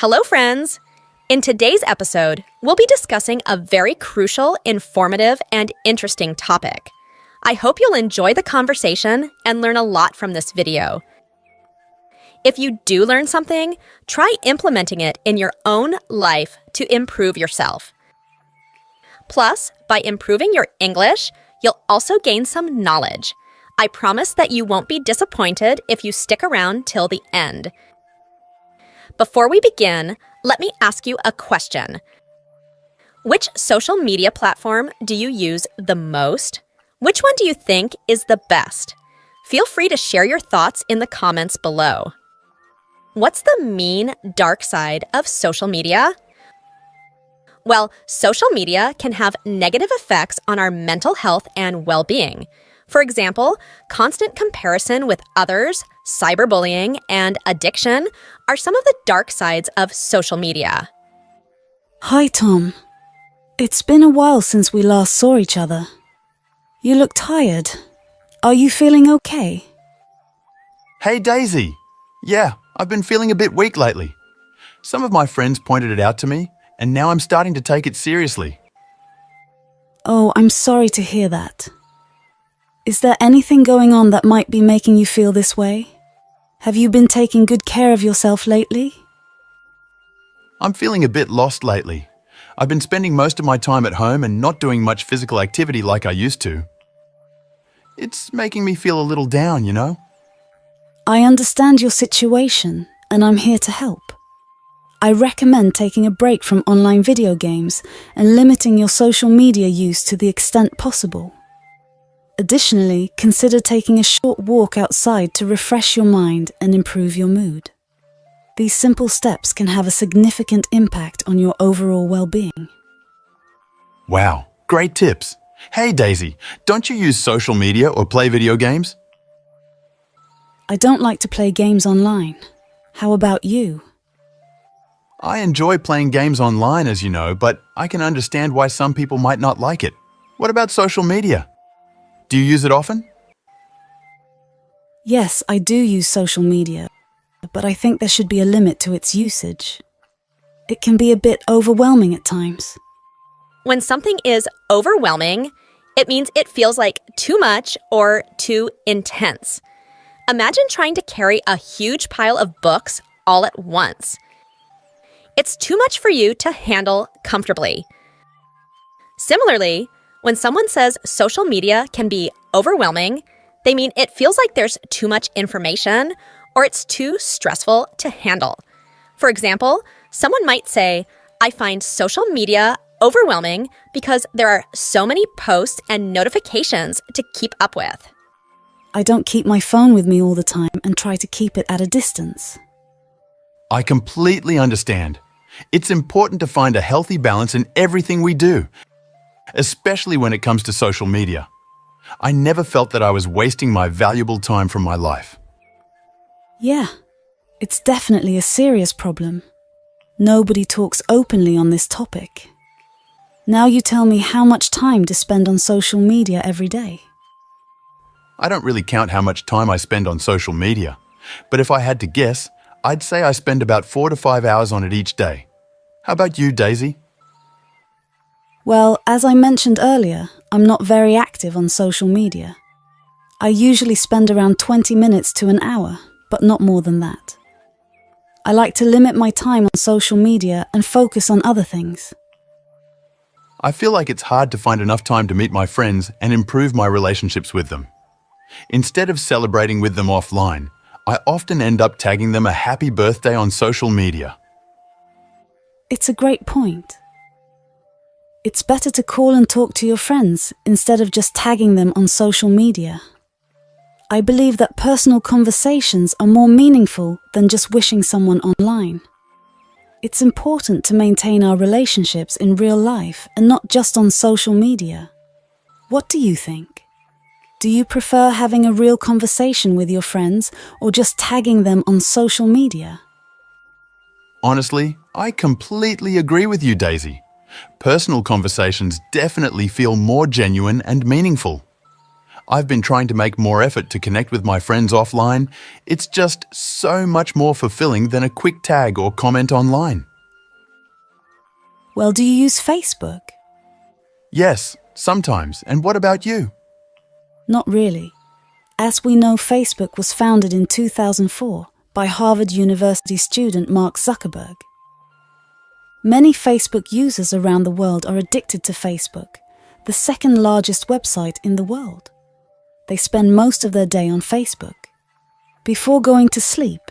Hello, friends! In today's episode, we'll be discussing a very crucial, informative, and interesting topic. I hope you'll enjoy the conversation and learn a lot from this video. If you do learn something, try implementing it in your own life to improve yourself. Plus, by improving your English, you'll also gain some knowledge. I promise that you won't be disappointed if you stick around till the end. Before we begin, let me ask you a question. Which social media platform do you use the most? Which one do you think is the best? Feel free to share your thoughts in the comments below. What's the mean, dark side of social media? Well, social media can have negative effects on our mental health and well-being. For example, constant comparison with others, cyberbullying, and addiction are some of the dark sides of social media. Hi, Tom. It's been a while since we last saw each other. You look tired. Are you feeling okay? Hey, Daisy. Yeah, I've been feeling a bit weak lately. Some of my friends pointed it out to me, and now I'm starting to take it seriously. Oh, I'm sorry to hear that. Is there anything going on that might be making you feel this way? Have you been taking good care of yourself lately? I'm feeling a bit lost lately. I've been spending most of my time at home and not doing much physical activity like I used to. It's making me feel a little down, you know? I understand your situation, and I'm here to help. I recommend taking a break from online video games and limiting your social media use to the extent possible. Additionally, consider taking a short walk outside to refresh your mind and improve your mood. These simple steps can have a significant impact on your overall well-being. Wow, great tips. Hey, Daisy, don't you use social media or play video games? I don't like to play games online. How about you? I enjoy playing games online, as you know, but I can understand why some people might not like it. What about social media? Do you use it often? Yes, I do use social media, but I think there should be a limit to its usage. It can be a bit overwhelming at times. When something is overwhelming, it means it feels like too much or too intense. Imagine trying to carry a huge pile of books all at once. It's too much for you to handle comfortably. Similarly, when someone says social media can be overwhelming, they mean it feels like there's too much information or it's too stressful to handle. For example, someone might say, I find social media overwhelming because there are so many posts and notifications to keep up with. I don't keep my phone with me all the time and try to keep it at a distance. I completely understand. It's important to find a healthy balance in everything we do, especially when it comes to social media. I never felt that I was wasting my valuable time from my life. Yeah, it's definitely a serious problem. Nobody talks openly on this topic. Now you tell me how much time to spend on social media every day. I don't really count how much time I spend on social media, but if I had to guess, I'd say I spend about 4 to 5 hours on it each day. How about you, Daisy? Well, as I mentioned earlier, I'm not very active on social media. I usually spend around 20 minutes to an hour, but not more than that. I like to limit my time on social media and focus on other things. I feel like it's hard to find enough time to meet my friends and improve my relationships with them. Instead of celebrating with them offline, I often end up tagging them a happy birthday on social media. It's a great point. It's better to call and talk to your friends instead of just tagging them on social media. I believe that personal conversations are more meaningful than just wishing someone online. It's important to maintain our relationships in real life and not just on social media. What do you think? Do you prefer having a real conversation with your friends or just tagging them on social media? Honestly, I completely agree with you, Daisy. Personal conversations definitely feel more genuine and meaningful. I've been trying to make more effort to connect with my friends offline. It's just so much more fulfilling than a quick tag or comment online. Well, do you use Facebook? Yes, sometimes. And what about you? Not really. As we know, Facebook was founded in 2004 by Harvard University student Mark Zuckerberg. Many Facebook users around the world are addicted to Facebook, the second largest website in the world. They spend most of their day on Facebook. Before going to sleep,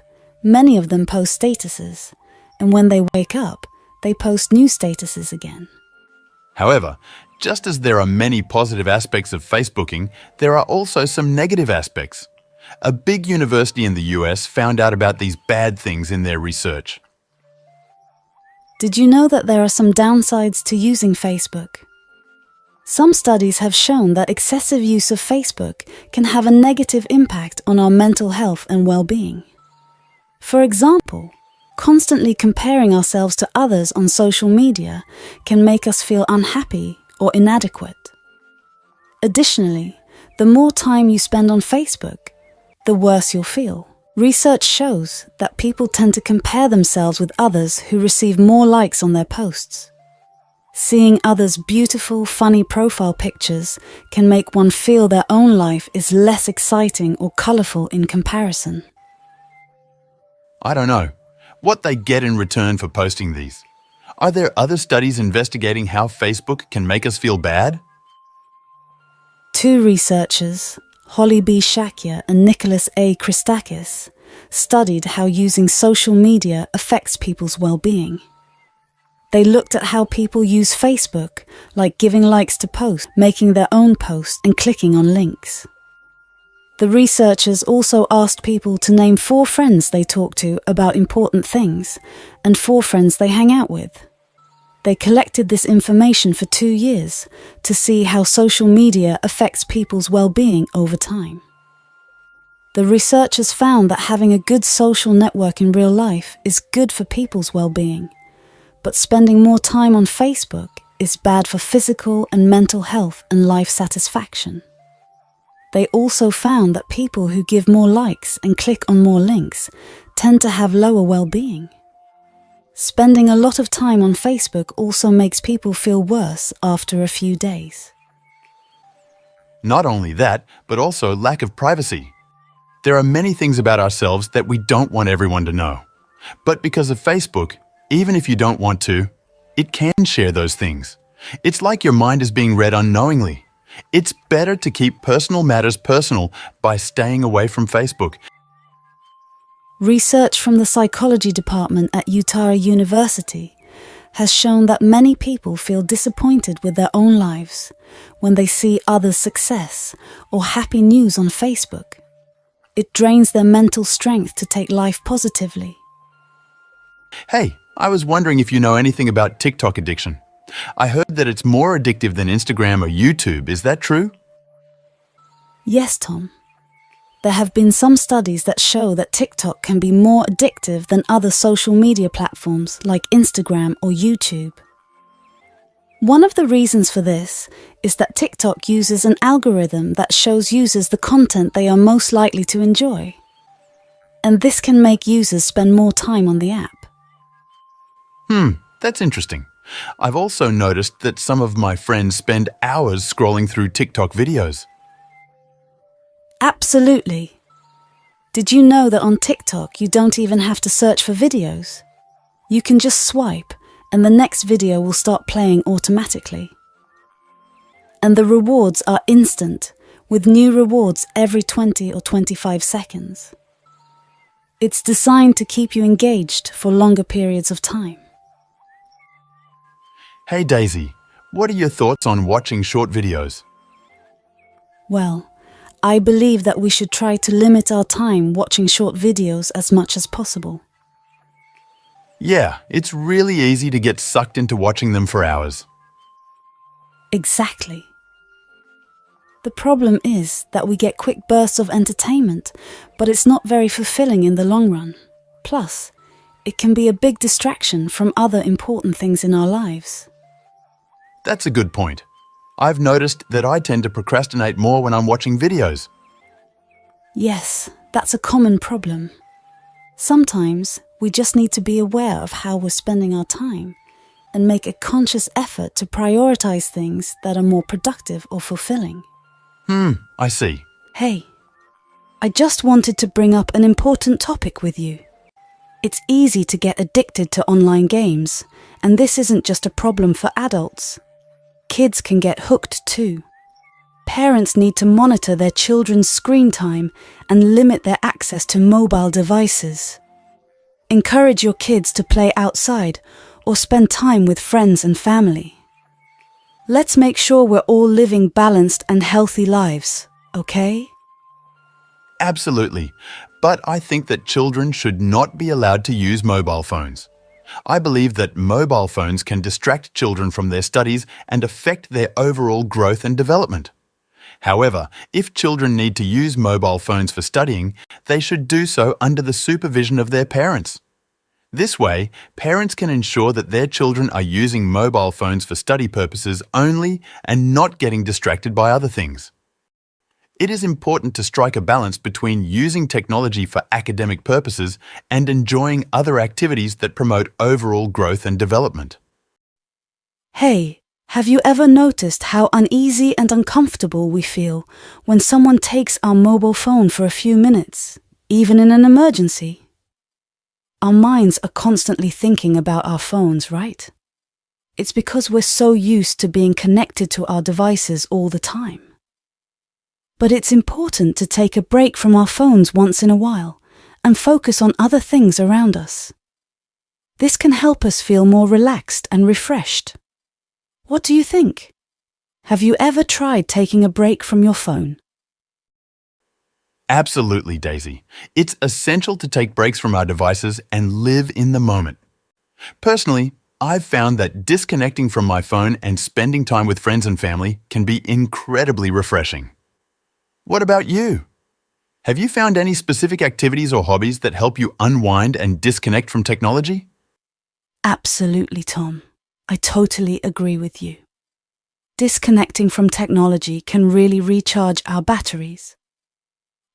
many of them post statuses, and when they wake up, they post new statuses again. However, just as there are many positive aspects of Facebooking, there are also some negative aspects. A big university in the US found out about these bad things in their research. Did you know that there are some downsides to using Facebook? Some studies have shown that excessive use of Facebook can have a negative impact on our mental health and well-being. For example, constantly comparing ourselves to others on social media can make us feel unhappy or inadequate. Additionally, the more time you spend on Facebook, the worse you'll feel. Research shows that people tend to compare themselves with others who receive more likes on their posts. Seeing others' beautiful, funny profile pictures can make one feel their own life is less exciting or colourful in comparison. I don't know what they get in return for posting these. Are there other studies investigating how Facebook can make us feel bad? Two researchers, Holly B. Shakya and Nicholas A. Christakis, studied how using social media affects people's well-being. They looked at how people use Facebook, like giving likes to posts, making their own posts, and clicking on links. The researchers also asked people to name 4 friends they talk to about important things and 4 friends they hang out with. They collected this information for 2 years to see how social media affects people's well-being over time. The researchers found that having a good social network in real life is good for people's well-being, but spending more time on Facebook is bad for physical and mental health and life satisfaction. They also found that people who give more likes and click on more links tend to have lower well-being. Spending a lot of time on Facebook also makes people feel worse after a few days. Not only that, but also lack of privacy. There are many things about ourselves that we don't want everyone to know. But because of Facebook, even if you don't want to, it can share those things. It's like your mind is being read unknowingly. It's better to keep personal matters personal by staying away from Facebook. Research from the psychology department at Utah University has shown that many people feel disappointed with their own lives when they see others' success or happy news on Facebook. It drains their mental strength to take life positively. Hey, I was wondering if you know anything about TikTok addiction. I heard that it's more addictive than Instagram or YouTube. Is that true? Yes, Tom. There have been some studies that show that TikTok can be more addictive than other social media platforms like Instagram or YouTube. One of the reasons for this is that TikTok uses an algorithm that shows users the content they are most likely to enjoy. And this can make users spend more time on the app. That's interesting. I've also noticed that some of my friends spend hours scrolling through TikTok videos. Absolutely. Did you know that on TikTok you don't even have to search for videos? You can just swipe and the next video will start playing automatically. And the rewards are instant, with new rewards every 20 or 25 seconds. It's designed to keep you engaged for longer periods of time. Hey Daisy, what are your thoughts on watching short videos? Well, I believe that we should try to limit our time watching short videos as much as possible. Yeah, it's really easy to get sucked into watching them for hours. Exactly. The problem is that we get quick bursts of entertainment, but it's not very fulfilling in the long run. Plus, it can be a big distraction from other important things in our lives. That's a good point. I've noticed that I tend to procrastinate more when I'm watching videos. Yes, that's a common problem. Sometimes we just need to be aware of how we're spending our time and make a conscious effort to prioritize things that are more productive or fulfilling. I see. Hey, I just wanted to bring up an important topic with you. It's easy to get addicted to online games, and this isn't just a problem for adults. Kids can get hooked too. Parents need to monitor their children's screen time and limit their access to mobile devices. Encourage your kids to play outside or spend time with friends and family. Let's make sure we're all living balanced and healthy lives, okay? Absolutely. But I think that children should not be allowed to use mobile phones. I believe that mobile phones can distract children from their studies and affect their overall growth and development. However, if children need to use mobile phones for studying, they should do so under the supervision of their parents. This way, parents can ensure that their children are using mobile phones for study purposes only and not getting distracted by other things. It is important to strike a balance between using technology for academic purposes and enjoying other activities that promote overall growth and development. Hey, have you ever noticed how uneasy and uncomfortable we feel when someone takes our mobile phone for a few minutes, even in an emergency? Our minds are constantly thinking about our phones, right? It's because we're so used to being connected to our devices all the time. But it's important to take a break from our phones once in a while and focus on other things around us. This can help us feel more relaxed and refreshed. What do you think? Have you ever tried taking a break from your phone? Absolutely, Daisy. It's essential to take breaks from our devices and live in the moment. Personally, I've found that disconnecting from my phone and spending time with friends and family can be incredibly refreshing. What about you? Have you found any specific activities or hobbies that help you unwind and disconnect from technology? Absolutely, Tom. I totally agree with you. Disconnecting from technology can really recharge our batteries.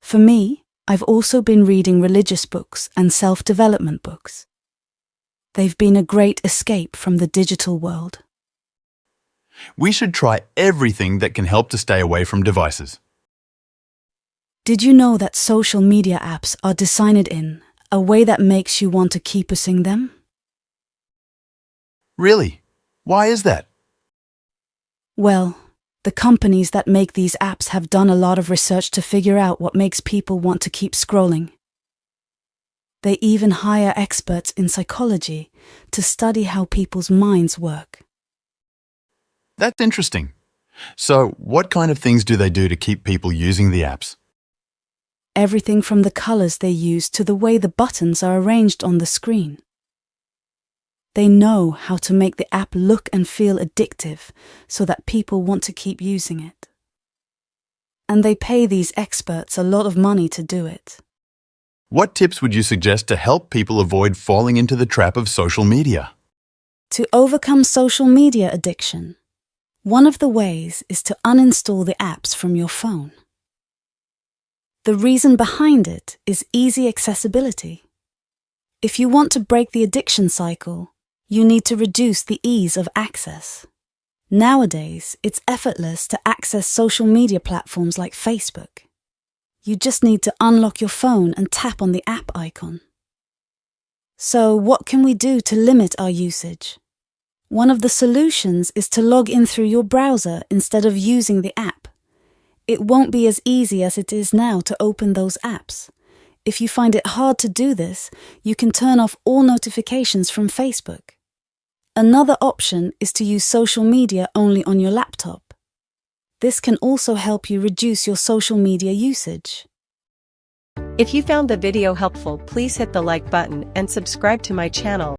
For me, I've also been reading religious books and self-development books. They've been a great escape from the digital world. We should try everything that can help to stay away from devices. Did you know that social media apps are designed in a way that makes you want to keep using them? Really? Why is that? Well, the companies that make these apps have done a lot of research to figure out what makes people want to keep scrolling. They even hire experts in psychology to study how people's minds work. That's interesting. So, what kind of things do they do to keep people using the apps? Everything from the colors they use to the way the buttons are arranged on the screen. They know how to make the app look and feel addictive so that people want to keep using it. And they pay these experts a lot of money to do it. What tips would you suggest to help people avoid falling into the trap of social media? To overcome social media addiction, one of the ways is to uninstall the apps from your phone. The reason behind it is easy accessibility. If you want to break the addiction cycle, you need to reduce the ease of access. Nowadays, it's effortless to access social media platforms like Facebook. You just need to unlock your phone and tap on the app icon. So, what can we do to limit our usage? One of the solutions is to log in through your browser instead of using the app. It won't be as easy as it is now to open those apps. If you find it hard to do this, you can turn off all notifications from Facebook. Another option is to use social media only on your laptop. This can also help you reduce your social media usage. If you found the video helpful, please hit the like button and subscribe to my channel.